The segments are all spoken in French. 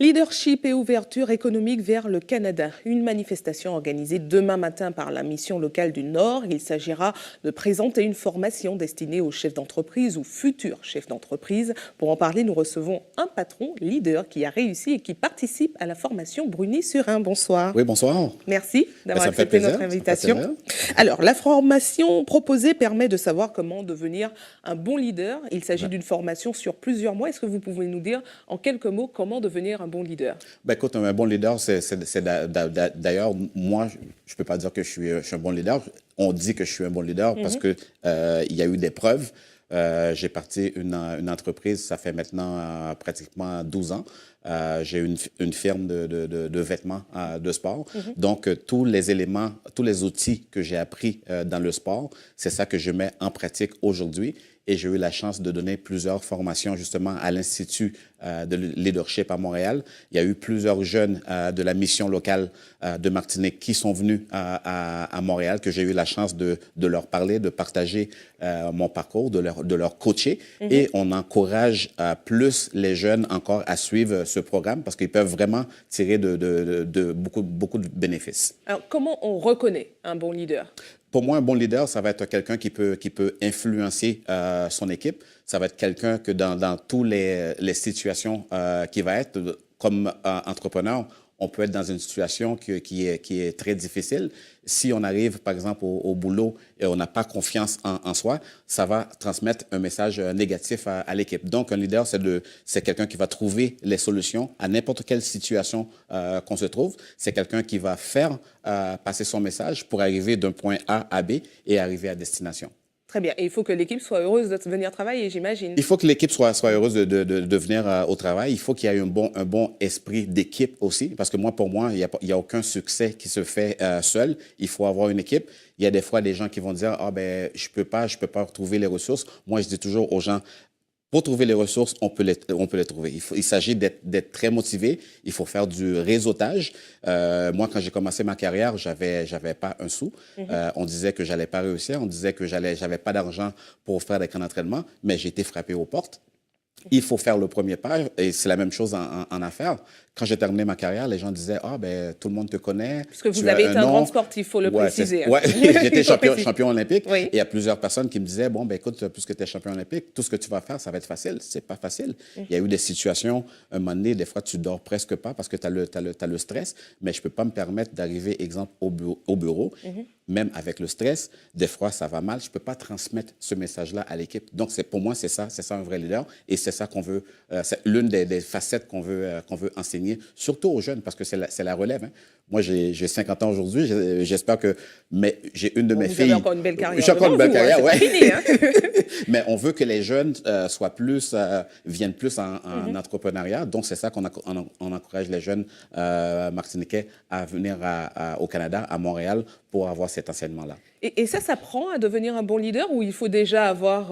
Leadership et ouverture économique vers le Canada. Une manifestation organisée demain matin par la mission locale du Nord. Il s'agira de présenter une formation destinée aux chefs d'entreprise ou futurs chefs d'entreprise. Pour en parler, nous recevons un patron leader qui a réussi et qui participe à la formation Bruni-Surin. Bonsoir. Oui, bonsoir. Merci d'avoir accepté notre invitation. Alors, la formation proposée permet de savoir comment devenir un bon leader. Il s'agit d'une formation sur plusieurs mois. Est-ce que vous pouvez nous dire en quelques mots comment devenir un bon leader? Ben, écoute, un bon leader, d'ailleurs, moi, je ne peux pas dire que je suis un bon leader. On dit que je suis un bon leader parce que il y a eu des preuves. J'ai parti une entreprise, ça fait maintenant pratiquement 12 ans. J'ai une firme de vêtements de sport. Donc, tous les éléments, tous les outils que j'ai appris dans le sport, c'est ça que je mets en pratique aujourd'hui. Et j'ai eu la chance de donner plusieurs formations justement à l'Institut de leadership à Montréal. Il y a eu plusieurs jeunes de la mission locale de Martinique qui sont venus à Montréal, que j'ai eu la chance de leur parler, de partager mon parcours, de leur coacher. Et on encourage plus les jeunes encore à suivre ce programme parce qu'ils peuvent vraiment tirer de beaucoup de bénéfices. Alors, comment on reconnaît un bon leader? Pour moi, un bon leader, ça va être quelqu'un qui peut influencer son équipe. Ça va être quelqu'un que dans toutes les situations qui va être, comme entrepreneur, on peut être dans une situation qui est très difficile. Si on arrive, par exemple, au boulot et on n'a pas confiance en soi, ça va transmettre un message négatif à l'équipe. Donc, un leader, c'est quelqu'un qui va trouver les solutions à n'importe quelle situation qu'on se trouve. C'est quelqu'un qui va faire passer son message pour arriver d'un point A à B et arriver à destination. Très bien. Et il faut que l'équipe soit heureuse de venir travailler, j'imagine. Il faut que l'équipe soit heureuse de venir au travail. Il faut qu'il y ait un bon esprit d'équipe aussi. Parce que pour moi, il n'y a aucun succès qui se fait seul. Il faut avoir une équipe. Il y a des fois des gens qui vont dire « Ah ben, je peux pas retrouver les ressources. » Moi, je dis toujours aux gens, pour trouver les ressources, on peut les trouver. Il s'agit d'être très motivé. Il faut faire du réseautage. Moi, quand j'ai commencé ma carrière, j'avais pas un sou. On disait que j'allais pas réussir. On disait que j'avais pas d'argent pour faire des camps d'entraînement, mais j'ai été frappé aux portes. Il faut faire le premier pas et c'est la même chose en affaires. Quand j'ai terminé ma carrière, les gens disaient « Ah, ben tout le monde te connaît. » Parce que vous avez été un grand sportif, il faut le préciser. Oui, j'étais champion olympique. Oui. Et il y a plusieurs personnes qui me disaient « Bon, ben écoute, puisque tu es champion olympique, tout ce que tu vas faire, ça va être facile. » C'est pas facile. Il y a eu des situations, un moment donné, des fois, tu dors presque pas parce que tu as le stress, mais je peux pas me permettre d'arriver, exemple, au bureau. Même avec le stress, des fois, ça va mal. Je ne peux pas transmettre ce message-là à l'équipe. Donc, pour moi, c'est ça un vrai leader. Et c'est ça qu'on veut, c'est l'une des facettes qu'on veut enseigner, surtout aux jeunes, parce que c'est la relève. Hein. Moi, j'ai 50 ans aujourd'hui. J'espère que j'ai une de mes filles... Vous avez encore une belle carrière. J'ai encore une belle carrière, oui. Fini, hein. Mais on veut que les jeunes viennent plus en entrepreneuriat. Donc, c'est ça qu'on encourage les jeunes martiniquais à venir au Canada, à Montréal, pour avoir cet enseignement-là. Et ça s'apprend à devenir un bon leader ou il faut déjà avoir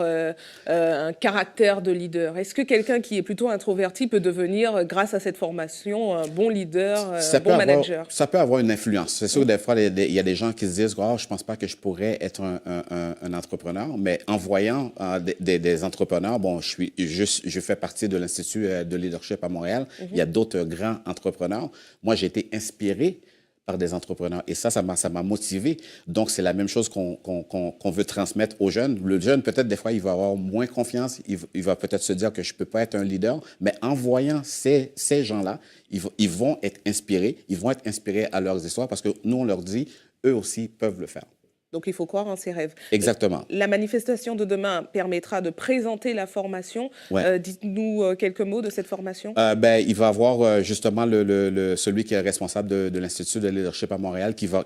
un caractère de leader? Est-ce que quelqu'un qui est plutôt introverti peut devenir, grâce à cette formation, un bon leader, un bon manager? Ça peut avoir une influence. C'est sûr que des fois, il y a des gens qui se disent « Oh, je ne pense pas que je pourrais être un entrepreneur. » Mais en voyant des entrepreneurs, bon, je fais partie de l'Institut de leadership à Montréal. Il y a d'autres grands entrepreneurs. Moi, j'ai été inspiré par des entrepreneurs. Et ça m'a motivé. Donc, c'est la même chose qu'on veut transmettre aux jeunes. Le jeune, peut-être, des fois, il va avoir moins confiance. Il va peut-être se dire que je ne peux pas être un leader. Mais en voyant ces gens-là, ils vont être inspirés. Ils vont être inspirés à leurs histoires parce que nous, on leur dit, eux aussi peuvent le faire. Donc, il faut croire en ses rêves. Exactement. La manifestation de demain permettra de présenter la formation. Ouais. Dites-nous quelques mots de cette formation. Il va y avoir justement celui qui est responsable de l'Institut de leadership à Montréal qui va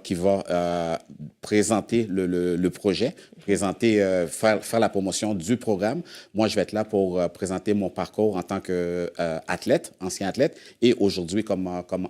présenter le projet, faire la promotion du programme. Moi, je vais être là pour présenter mon parcours en tant qu'athlète, ancien athlète, et aujourd'hui comme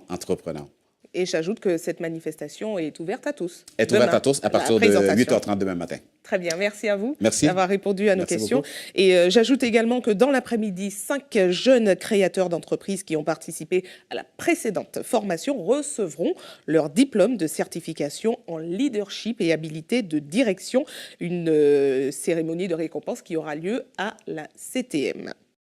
entrepreneur. Et j'ajoute que cette manifestation est ouverte à tous. Est ouverte à tous à partir de 8h30 demain matin. Très bien, merci à vous d'avoir répondu à nos questions. Beaucoup. Et j'ajoute également que dans l'après-midi, 5 jeunes créateurs d'entreprises qui ont participé à la précédente formation recevront leur diplôme de certification en leadership et habilité de direction. Une cérémonie de récompense qui aura lieu à la CTM.